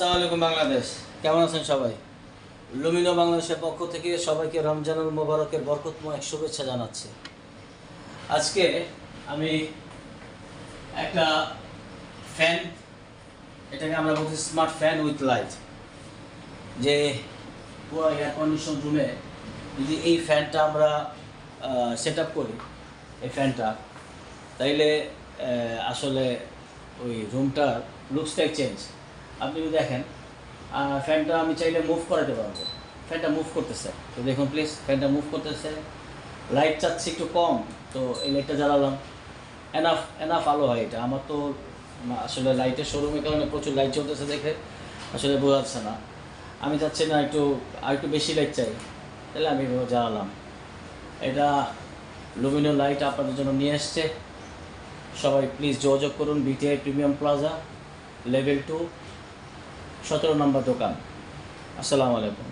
আসসালামু আলাইকুম বাংলাদেশ, কেমন আছেন সবাই? লুমিনো বাংলাদেশের পক্ষ থেকে সবাইকে রমজানুল মোবারকের বরকতময় শুভেচ্ছা জানাচ্ছি। আজকে আমি একটা ফ্যান, এটাকে আমরা বলছি স্মার্ট ফ্যান উইথ লাইট, যে পুরো এয়ার কন্ডিশন রুমে যদি এই ফ্যানটা আমরা সেট আপ করি, এই ফ্যানটা, তাইলে আসলে ওই রুমটার লুকসটাই চেঞ্জ। আপনি যদি দেখেন ফ্যানটা আমি চাইলে মুভ করাতে পারবো, ফ্যানটা মুভ করতেছে, তো দেখুন প্লিজ, ফ্যানটা মুভ করতেছে। লাইট চাচ্ছি একটু কম, তো এই লাইটটা জ্বালালাম, এনাফ আলো হয় এটা। আমার তো আসলে লাইটের শোরুমের কারণে প্রচুর লাইট চলতেছে দেখে আসলে বোঝা যাচ্ছে না। আমি চাচ্ছি না আর একটু বেশি লাইট চাই, তাহলে আমি জ্বালালাম। এটা লুমিনো লাইট আপনাদের জন্য নিয়ে এসছে। সবাই প্লিজ যোগাযোগ করুন বিটিআই প্রিমিয়াম প্লাজা, লেভেল 2, 17 নম্বর দোকান। আসসালামু আলাইকুম।